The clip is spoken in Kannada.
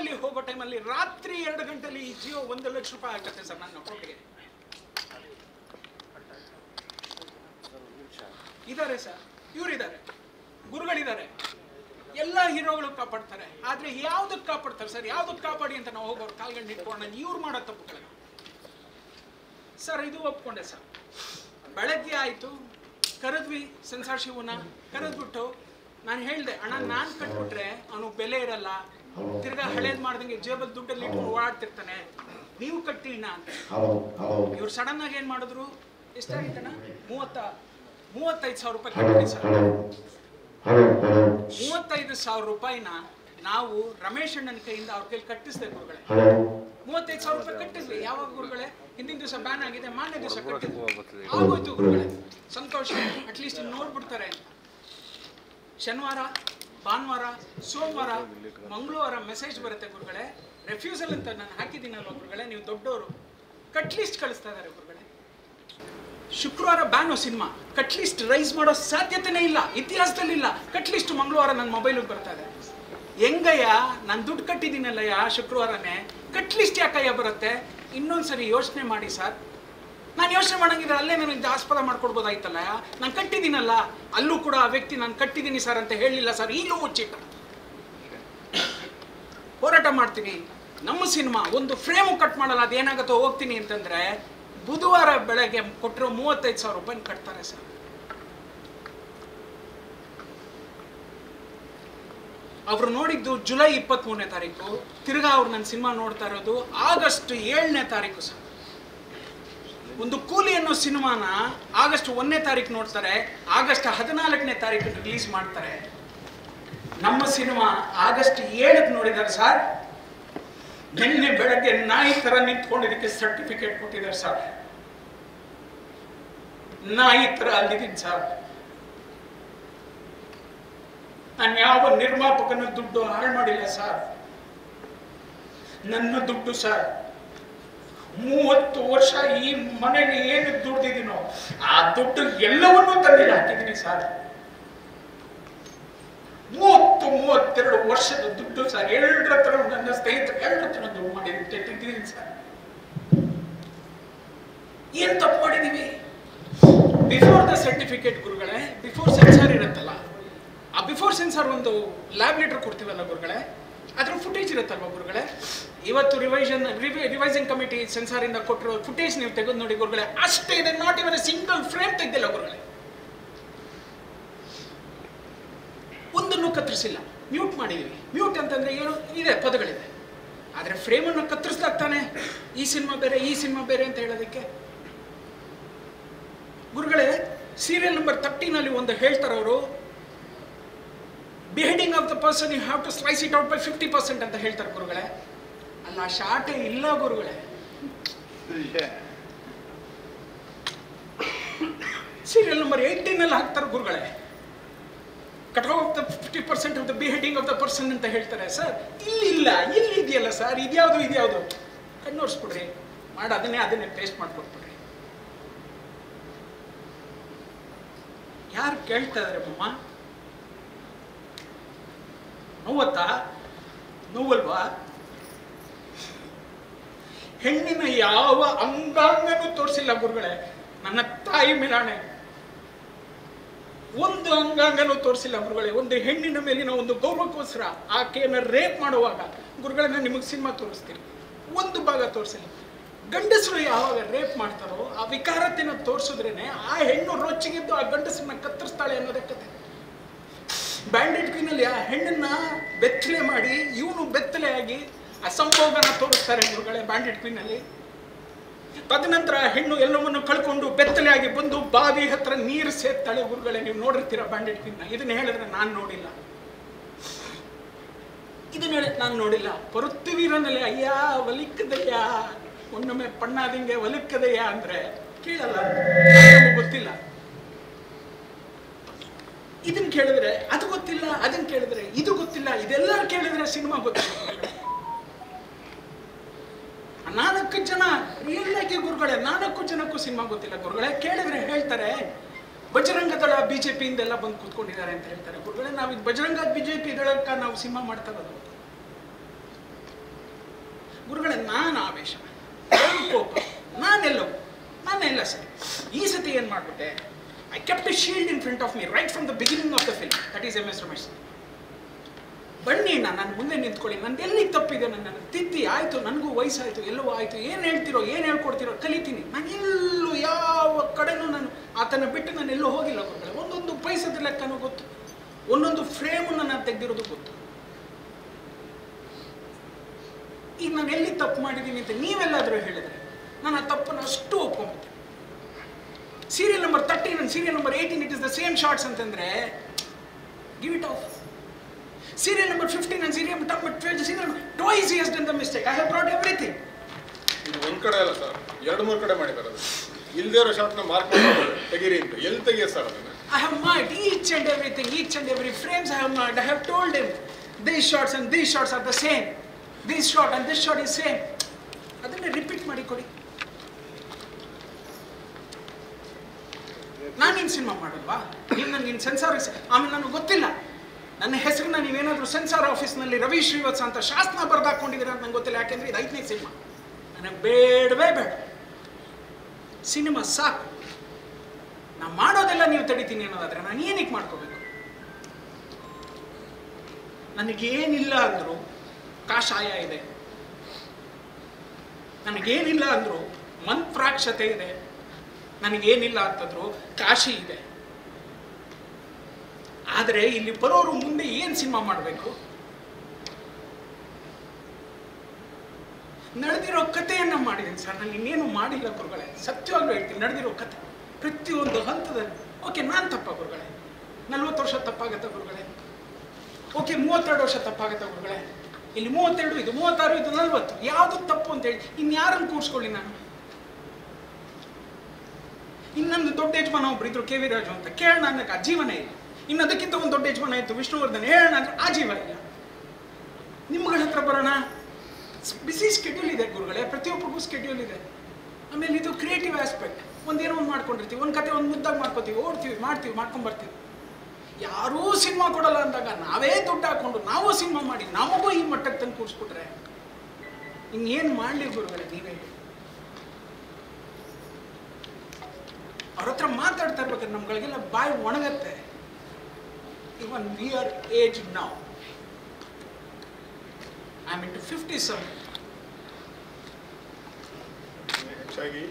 ಅಲ್ಲಿ ಹೋಗೋ ಟೈಮಲ್ಲಿ ರಾತ್ರಿ 2 ಗಂಟೆಲಿ ಈ ಜಿಯೋ 1 ಲಕ್ಷ ರೂಪಾಯಿ ಆಗುತ್ತೆ ಸರ್ ನನ್ನ ಅಕೌಂಟ್ಗೆ. ಇದ್ದಾರೆ ಸರ್, ಇವರಿದ್ದಾರೆ, ಗುರುಗಳಿದ್ದಾರೆ, ಎಲ್ಲ ಹೀರೋಗಳು ಕಾಪಾಡ್ತಾರೆ. ಆದ್ರೆ ಯಾವ್ದಕ್ಕೆ ಕಾಪಾಡ್ತಾರೆ ಸರ್? ಯಾವ್ದಕ್ಕೆ ಕಾಪಾಡಿ ಅಂತ ನಾವು ಹೋಗೋರು ಕಾಲ್ಗಂಡು ಇಟ್ಕೊಂಡು ಇವ್ರು ಮಾಡೋ ತಪ್ಪುಗಳನ್ನ ಸರ್ ಇದು ಒಪ್ಕೊಂಡೆ ಸರ್. ಬೆಳಗ್ಗೆ ಆಯ್ತು, ಕರೆದ್ವಿ ಸೆನ್ಸಾರ್ ಶಿವನ ಕರೆದ್ಬಿಟ್ಟು ನಾನು ಹೇಳ್ದೆ, ಅಣ್ಣ ನಾನು ಕಟ್ಬಿಟ್ರೆ ಅವನು ಬೆಲೆ ಇರಲ್ಲ, ತಿರ್ಗಾ ಹಳೇದ್ ಮಾಡ್ದಂಗೆ ಜೇಬಲ್ ದುಡ್ಡಲ್ಲಿ ಇಟ್ಕೊಂಡು ಓಡಾಡ್ತಿರ್ತಾನೆ, ನೀವು ಕಟ್ಟಿಣ ಅಂತ. ಇವ್ರು ಸಡನ್ ಆಗಿ ಏನ್ ಮಾಡಿದ್ರು, ಎಷ್ಟಾಗಿತ್ತಣ್ಣ? 35,000 ರೂಪಾಯಿ ಕಟ್ಟಿ ಸರ್. 35,000 ರೂಪಾಯಿನ ನಾವು ರಮೇಶ್ ಅಣ್ಣನ ಕೈಯಿಂದ ಅವ್ರ ಕೈಲಿ ಕಟ್ಟಿಸ್ದೆ ಗುರುಗಳೇ. 35,000 ರೂಪಾಯಿ ಕಟ್ಟಿದ್ವಿ. ಯಾವಾಗ ಗುರುಗಳೇ? ಹಿಂದಿನ ದಿವಸ ಬ್ಯಾನ್ ಆಗಿದೆ, ಮಾನ್ಯ ದಿವಸ ಕಟ್ಟಿದ್ವಿ. ಆಗೋಯ್ತು ಗುರುಗಳೇ, ಸಂತೋಷ, ಅಟ್ಲೀಸ್ಟ್ ನೋಡ್ಬಿಡ್ತಾರೆ ಅಂತ. ಶನಿವಾರ, ಭಾನುವಾರ, ಸೋಮವಾರ, ಮಂಗಳವಾರ ಮೆಸೇಜ್ ಬರುತ್ತೆ ಗುರುಗಳೇ, ರೆಫ್ಯೂಸಲ್ ಅಂತ ನಾನು ಹಾಕಿದ್ದೀನಲ್ವ ಗುರುಗಳೇ, ನೀವು ದೊಡ್ಡವರು, ಕಟ್ ಲಿಸ್ಟ್ ಕಳಿಸ್ತಾ ಇದ್ದಾರೆ ಗುರುಗಳೇ. ಶುಕ್ರವಾರ ban cinema, cut list raise ಮಾಡೋ ಸಾಧ್ಯತೆನೇ ಇಲ್ಲ, ಇತಿಹಾಸದಲ್ಲಿ ಇಲ್ಲ. ಕಟ್ ಲಿಸ್ಟ್ ಮಂಗಳವಾರ ನನ್ನ ಮೊಬೈಲಿಗೆ ಬರ್ತಾ ಇದೆ. ಹೆಂಗಯ್ಯ, ನಾನು ದುಡ್ಡು ಕಟ್ಟಿದ್ದೀನಲ್ಲಯ್ಯ ಶುಕ್ರವಾರನೇ, ಕಟ್ ಲಿಸ್ಟ್ ಯಾಕಯ್ಯ ಬರುತ್ತೆ? ಇನ್ನೊಂದ್ಸರಿ ಯೋಚನೆ ಮಾಡಿ ಸರ್. ನಾನು ಯೋಚನೆ ಮಾಡಂಗಿದ್ರೆ ಅಲ್ಲೇ ನನಗೆ ಆಸ್ಪದ ಮಾಡ್ಕೊಡ್ಬೋದಾಯ್ತಲ್ಲ. ನಾನು ಕಟ್ಟಿದ್ದೀನಲ್ಲ, ಅಲ್ಲೂ ಕೂಡ ಆ ವ್ಯಕ್ತಿ ನಾನು ಕಟ್ಟಿದ್ದೀನಿ ಸರ್ ಅಂತ ಹೇಳಿಲ್ಲ ಸರ್, ಈಗಲೂ ಮುಚ್ಚಿಟ್ಟ. ಹೋರಾಟ ಮಾಡ್ತೀನಿ. ನಮ್ಮ ಸಿನಿಮಾ ಒಂದು ಫ್ರೇಮು ಕಟ್ ಮಾಡಲ್ಲ, ಅದೇನಾಗುತ್ತೋ ಹೋಗ್ತೀನಿ ಅಂತಂದ್ರೆ ಬುಧವಾರ ಬೆಳಗ್ಗೆ ಕೊಟ್ಟಿರೋ 35,000 ರೂಪಾಯಿ ಕಟ್ತಾರೆ ಸರ್. ಅವರು ನೋಡಿದ್ದು ಜುಲೈ 23ನೇ ತಾರೀಕು, ತಿರ್ಗಾ ಅವ್ರು ನನ್ನ ಸಿನಿಮಾ ನೋಡ್ತಾ ಇರೋದು ಆಗಸ್ಟ್ 7ನೇ ತಾರೀಕು ಸರ್. ಒಂದು ಕೂಲಿ ಅನ್ನೋ ಸಿನಿಮಾನ ಆಗಸ್ಟ್ 1ನೇ ತಾರೀಕು ನೋಡ್ತಾರೆ, ಆಗಸ್ಟ್ 14ನೇ ತಾರೀಕು ರಿಲೀಸ್ ಮಾಡ್ತಾರೆ. ನಮ್ಮ ಸಿನಿಮಾ ಆಗಸ್ಟ್ 7ಕ್ಕೆ ನೋಡಿದ್ದಾರೆ ಸರ್. ನಿನ್ನೆ ಬೆಳಗ್ಗೆ ನಾಯಿ ತರ ನಿಂತ್ಕೊಂಡಿದ್ದಕ್ಕೆ ಸರ್ಟಿಫಿಕೇಟ್ ಕೊಟ್ಟಿದ್ದಾರೆ ಸರ್. ನಾಯಿ ತರ ಅಲ್ಲಿದ್ದೀನಿ ಸರ್. ನಾನು ಯಾವ ನಿರ್ಮಾಪಕನ ದುಡ್ಡು ಹಾಳು ಮಾಡಿಲ್ಲ ಸರ್, ನನ್ನ ದುಡ್ಡು ಸರ್. 30 ವರ್ಷ ಈ ಮನೆಗೆ ಏನು ದುಡ್ದಿದ್ದೀನೋ ಆ ದುಡ್ಡು ಎಲ್ಲವನ್ನೂ ತಂದಿಲ್ಲ ಹಾಕಿದ್ದೀನಿ ಸರ್. 32 ವರ್ಷದ ದುಡ್ಡು ಸರ್. ಎಲ್ಲರ ಹತ್ರ, ನನ್ನ ಸ್ನೇಹಿತರು ಎಲ್ಲರ ಹತ್ರ ದುಡ್ಡು ಮಾಡಿದ್ದೀನಿ ಸರ್. ಏನ್ ತಪ್ಪು ಮಾಡಿದೀವಿ? ಬಿಫೋರ್ ದ ಸರ್ಟಿಫಿಕೇಟ್ ಗುರುಗಳೇ, ಬಿಫೋರ್ ಸೆನ್ಸಾರ್ ಇರುತ್ತಲ್ಲ, ಆ ಬಿಫೋರ್ ಸೆನ್ಸಾರ್ ಒಂದು ಲ್ಯಾಬ್ ಲೆಟರ್ ಕೊಡ್ತೀವಲ್ಲ ಗುರುಗಳೇ, ಅದ್ರ ಫುಟೇಜ್ ಇರುತ್ತಲ್ವ ಗುರುಗಳೇ. ಇವತ್ತು ರಿವೈಸಿಂಗ್ ಕಮಿಟಿ ಸೆನ್ಸಾರ್ ಇಂದ ಕೊಟ್ಟಿರೋ ಫುಟೇಜ್ ನೀವು ತೆಗೆದು ನೋಡಿ ಗುರುಗಳೇ, ಅಷ್ಟೇ ಇದೆ. ನಾಟ್ ಇವನ್ ಸಿಂಗಲ್ ಫ್ರೇಮ್ ತೆಗೆದಿಲ್ಲ ಗುರುಗಳೇ. ಒಂದನ್ನು ಕತ್ತರಿಸಿಲ್ಲ, ಮ್ಯೂಟ್ ಮಾಡಿದೀವಿ. ಮ್ಯೂಟ್ ಅಂತಂದ್ರೆ ಏನು ಇದೆ, ಪದಗಳಿದೆ, ಆದ್ರೆ ಫ್ರೇಮ್ ಅನ್ನು ಕತ್ತರಿಸ್ಲಾಗ್ತಾನೆ. ಈ ಸಿನಿಮಾ ಬೇರೆ, ಈ ಸಿನಿಮಾ ಬೇರೆ ಅಂತ ಹೇಳೋದಕ್ಕೆ ಗುರುಗಳೇ. ಸೀರಿಯಲ್ ನಂಬರ್ 13 ಒಂದು ಹೇಳ್ತಾರೆ ಅವರು, beheading of the person you have to slice it out by 50% ಅಂತ ಹೇಳ್ತಾರೆ ಗುರುಗಳೇ. ಅಲ್ಲ, ಶಾರ್ಟೇ ಇಲ್ಲ ಗುರುಗಳೇ. ಸೀರಿಯಲ್ ನಂಬರ್ 18 ಹಾಕ್ತಾರೆ ಗುರುಗಳೇ, cut of the 50% of the beheading of the person ಅಂತ ಹೇಳ್ತಾರೆ ಸರ್. ಇಲ್ಲಿಲ್ಲ, ಇಲ್ಲಿ ಇದೆಯಲ್ಲ ಸರ್, ಇದ್ಯಾವುದು ಕಣ್ಣೋರ್ಸ್ಬಿಡ್ರಿ, ಮಾಡಿ ಅದನ್ನೇ ಪೇಸ್ಟ್ ಮಾಡ್ಕೊಟ್ಬಿಡ್ರಿ. ಯಾರು ಕೇಳ್ತಾ ಇದಾರೆ ಮಮ್ಮ? ನೋವತ್ತಾ? ನೋವಲ್ವಾ? ಹೆಣ್ಣಿನ ಯಾವ ಅಂಗಾಂಗನೂ ತೋರಿಸಿಲ್ಲ ಗುರುಗಳೇ. ನನ್ನ ತಾಯಿ ಮೇಲಾಣೆ, ಒಂದು ಅಂಗಾಂಗನೂ ತೋರಿಸಿಲ್ಲ ಗುರುಗಳೇ. ಒಂದು ಹೆಣ್ಣಿನ ಮೇಲಿನ ಒಂದು ಗೌರವಕ್ಕೋಸ್ಕರ ಆಕೆಯನ್ನು ರೇಪ್ ಮಾಡುವಾಗ ಗುರುಗಳನ್ನ ನಿಮಗೆ ಸಿನಿಮಾ ತೋರಿಸ್ತೀನಿ, ಒಂದು ಭಾಗ ತೋರಿಸಿಲ್ಲ. ಗಂಡಸರು ಯಾವಾಗ ರೇಪ್ ಮಾಡ್ತಾರೋ ಆ ವಿಕಾರತೆನ ತೋರಿಸಿದ್ರೇನೆ ಆ ಹೆಣ್ಣು ರೊಚ್ಚಿಗಿದ್ದು ಆ ಗಂಡಸನ್ನ ಕತ್ತರಿಸ್ತಾಳೆ ಅನ್ನೋದೇ ಕತೆ. ಬ್ಯಾಂಡೆಡ್ ಕ್ವೀನಲ್ಲಿ ಆ ಹೆಣ್ಣನ್ನ ಬೆತ್ತಲೆ ಮಾಡಿ ಇವನು ಬೆತ್ತಲೆಯಾಗಿ ಅಸಂಭೋಗನ ತೋರಿಸ್ತಾರೆ ಗುರುಗಳೇ ಬ್ಯಾಂಡೆಡ್ ಕ್ವೀನಲ್ಲಿ. ತದನಂತರ ಹೆಣ್ಣು ಎಲ್ಲವನ್ನು ಕಳ್ಕೊಂಡು ಬೆತ್ತಲೆಯಾಗಿ ಬಂದು ಬಾವಿ ಹತ್ರ ನೀರು ಸೇರ್ತಾಳೆ ಗುರುಗಳೇ. ನೀವು ನೋಡಿರ್ತೀರ ಬ್ಯಾಂಡೆಡ್ ಕ್ವೀನ್ನ. ಇದನ್ನ ಹೇಳಿದ್ರೆ ನಾನು ನೋಡಿಲ್ಲ, ಇದನ್ನ ಹೇಳಿದ್ರೆ ನಾನು ನೋಡಿಲ್ಲ. ಪರುತ್ತಿವೀರನಲ್ಲಿ ಅಯ್ಯ ಒಲಿಕ್ಕದಯ್ಯ, ಒನ್ನೊಮ್ಮೆ ಪಣ್ಣಾದಿಂಗೆ ಒಲಿಕ್ಕದಯ್ಯ ಅಂದ್ರೆ ಕೇಳಲ್ಲ, ಗೊತ್ತಿಲ್ಲ. ಇದನ್ನ ಕೇಳಿದ್ರೆ ಅದು ಗೊತ್ತಿಲ್ಲ, ಅದನ್ನ ಕೇಳಿದ್ರೆ ಇದು ಗೊತ್ತಿಲ್ಲ, ಇದೆಲ್ಲ ಕೇಳಿದ್ರೆ ಸಿನಿಮಾ ಗೊತ್ತಿಲ್ಲ. 4 ಜನ ರಿಯಲ್ ಆಗಿ ಗುರುಗಳೇ, 4 ಜನಕ್ಕೂ ಸಿನಿಮಾ ಗೊತ್ತಿಲ್ಲ ಗುರುಗಳೇ. ಕೇಳಿದ್ರೆ ಹೇಳ್ತಾರೆ ಬಜರಂಗ ದಳ ಬಿಜೆಪಿಯಿಂದ ಎಲ್ಲ ಬಂದು ಕೂತ್ಕೊಂಡಿದ್ದಾರೆ ಅಂತ ಹೇಳ್ತಾರೆ ಗುರುಗಳೇ. ನಾವು ಬಜರಂಗ ಬಿಜೆಪಿ ದಳಕ್ಕ ನಾವು ಸಿನಿಮಾ ಮಾಡ್ತಾ ಇರೋದು. ನಾನು ಆವೇಶ, ನಾನು ಕೋಪ, ನಾನೆಲ್ಲ ಸರಿ. ಈ ಸತಿ ಏನು ಮಾಡಿಬಿಟ್ಟೆ, I kept A shield in front of me right from the beginning of the film. That is MS Ramesh. ಬನ್ನಿ ನಾನು ಮುಂದೆ ನಿಂತ್ಕೊಳ್ಳಿ, ನಂದು ಎಲ್ಲಿಗೆ ತಪ್ಪಿದೆ, ನನ್ನ ತಿದ್ದಿ ಆಯಿತು, ನನಗೂ ವಯಸ್ಸಾಯಿತು, ಎಲ್ಲವೂ ಆಯಿತು, ಏನು ಹೇಳ್ತಿರೋ ಏನು ಹೇಳ್ಕೊಡ್ತಿರೋ ಕಲಿತೀನಿ. ನಾನು ಎಲ್ಲೂ ಯಾವ ಕಡೆನೂ ನಾನು ಆತನ ಬಿಟ್ಟು ನಾನು ಎಲ್ಲೂ ಹೋಗಿಲ್ಲ ಗುರುಗಳೇ. ಒಂದೊಂದು ಪೈಸದ ಲೆಕ್ಕನೂ ಗೊತ್ತು, ಒಂದೊಂದು ಫ್ರೇಮನ್ನು ನಾನು ತೆಗೆದಿರೋದು ಗೊತ್ತು. ಈಗ ನಾನು ಎಲ್ಲಿ ತಪ್ಪು ಮಾಡಿದ್ದೀನಿ ಅಂತ ನೀವೆಲ್ಲಾದರೂ ಹೇಳಿದ್ರೆ ನಾನು ಆ ತಪ್ಪನ್ನು ಅಷ್ಟು ಒಪ್ಕೊಂಡ್ಬಿಡ್ತೀನಿ. Serial number 13 and serial number 18 it is the same shorts ಅಂತಂದ್ರೆ give it off. Serial number 15 and serial number 12 twice he has done the mistake. I have brought everything. ಇದು ಒಂದ್ ಕಡೆ ಅಲ್ಲ ಸರ್, 2-3 ಕಡೆ ಮಾಡಿದ್ದಾರೆ. ಅದು ಇಲ್ಲದೇ ಇರೋ ಶಾರ್ಟ್ನ ಮಾರ್ಕ್ ಮಾಡಿ ತೆಗೀರಿ ಅಂತ ಎಲ್ಲಿ ತೆಗಿಯ ಸರ್ ಅದನ್ನ? I have marked each and everything, each and every frames I have marked. I have told him these shots and these shots are the same. This shot and this shot is same. ಅದನ್ನ ರಿಪೀಟ್ ಮಾಡಿ ಕೊಡಿ. ನಾನೇನು ಸಿನಿಮಾ ಮಾಡಲ್ವಾ? ನೀವು ನನಗೆ ಸೆನ್ಸಾರ್, ಆಮೇಲೆ ನನಗೆ ಗೊತ್ತಿಲ್ಲ ನನ್ನ ಹೆಸರನ್ನ ನೀವೇನಾದರೂ ಸೆನ್ಸಾರ್ ಆಫೀಸ್ನಲ್ಲಿ ರವಿ ಶ್ರೀವತ್ಸ ಅಂತ ಶಾಸನ ಬರೆದಾಕೊಂಡಿದ್ದೀರ ಅಂತ ನಂಗೆ ಗೊತ್ತಿಲ್ಲ. ಯಾಕೆಂದರೆ ಇದು 5ನೇ ಸಿನಿಮಾ. ನನಗೆ ಬೇಡವೇ ಬೇಡ ಸಿನಿಮಾ, ಸಾಕು. ನಾ ಮಾಡೋದೆಲ್ಲ ನೀವು ತಡಿತೀನಿ ಅನ್ನೋದಾದ್ರೆ ನಾನು ಏನಕ್ಕೆ ಮಾಡ್ಕೋಬೇಕು? ನನಗೇನಿಲ್ಲ ಅಂದರು ಕಾಷಾಯ ಇದೆ, ನನಗೇನಿಲ್ಲ ಅಂದರು ಮಂತ್ರಾಕ್ಷತೆ ಇದೆ, ನನಗೇನಿಲ್ಲ ಅಂತಂದ್ರು ಕಾಶಿ ಇದೆ. ಆದರೆ ಇಲ್ಲಿ ಬರೋರು ಮುಂದೆ ಏನು ಸಿನಿಮಾ ಮಾಡಬೇಕು? ನಡೆದಿರೋ ಕಥೆಯನ್ನು ಮಾಡಿದ್ದೀನಿ ಸರ್, ನಾನು ಇನ್ನೇನು ಮಾಡಿಲ್ಲ ಗುರುಗಳೇ. ಸತ್ಯವಾಗ್ಲೂ ಹೇಳ್ತೀನಿ, ನಡೆದಿರೋ ಕಥೆ ಪ್ರತಿಯೊಂದು ಹಂತದಲ್ಲಿ. ಓಕೆ, ನಾನು ತಪ್ಪ ಗುರುಗಳೇ, 40 ವರ್ಷ ತಪ್ಪಾಗತ್ತ ಗುರುಗಳೇ. ಓಕೆ, 32 ವರ್ಷ ತಪ್ಪಾಗತ್ತ ಗುರುಗಳೇ. ಇಲ್ಲಿ 32, ಇದು 36, ಇದು 40, ಯಾವುದು ತಪ್ಪು ಅಂತೇಳಿ ಇನ್ಯಾರನ್ನು ಕೂರಿಸ್ಕೊಳ್ಳಿ ನಾನು? ಇನ್ನೊಂದು ದೊಡ್ಡ ಯಜಮಾನ ಒಬ್ರು ಇದ್ರು, KV ರಾಜು ಅಂತ, ಕೇಳೋಣ ಅನ್ನಕ್ಕೆ ಆ ಜೀವನೇ ಇಲ್ಲ. ಇನ್ನದಕ್ಕಿಂತ ಒಂದು ದೊಡ್ಡ ಯಜಮಾನ ಇತ್ತು ವಿಷ್ಣುವರ್ಧನ್, ಹೇಳೋಣ ಅಂದ್ರೆ ಆ ಜೀವ ಇಲ್ಲ. ನಿಮ್ಗಳ ಹತ್ರ ಬರೋಣ, ಬಿಸಿ ಸ್ಕೆಡ್ಯೂಲ್ ಇದೆ ಗುರುಗಳೇ, ಪ್ರತಿಯೊಬ್ಬರಿಗೂ ಸ್ಕೆಡ್ಯೂಲ್ ಇದೆ. ಆಮೇಲೆ ಇದು ಕ್ರಿಯೇಟಿವ್ ಆಸ್ಪೆಕ್ಟ್. ಒಂದೇನೋ ಒಂದು ಮಾಡ್ಕೊಂಡಿರ್ತೀವಿ, ಒಂದು ಕತೆ ಒಂದು ಮುದ್ದಾಗಿ ಮಾಡ್ಕೋತೀವಿ, ಓಡ್ತೀವಿ, ಮಾಡ್ಕೊಂಡ್ಬರ್ತೀವಿ. ಯಾರೂ ಸಿನಿಮಾ ಕೊಡಲ್ಲ ಅಂದಾಗ ನಾವೇ ದುಡ್ಡು ಹಾಕೊಂಡು ನಾವು ಸಿನಿಮಾ ಮಾಡಿ ನಮಗೂ ಈ ಮಟ್ಟಕ್ಕೆ ತಂದು ಕೂರಿಸ್ಬಿಟ್ರೆ ಇನ್ನೇನು ಮಾಡಲಿ ಗುರುಗಳೇ? ನೀವೇ ಅವ್ರ ಹತ್ರ ಮಾತಾಡ್ತಾ ಇರ್ಬೇಕಾದ್ರೆ ನಮ್ಗಳಿಗೆಲ್ಲ ಬಾಯಿ ಒಣಗತ್ತೆ. Even we are age now. I am into 57. ಹೆಚ್ಚಾಗಿ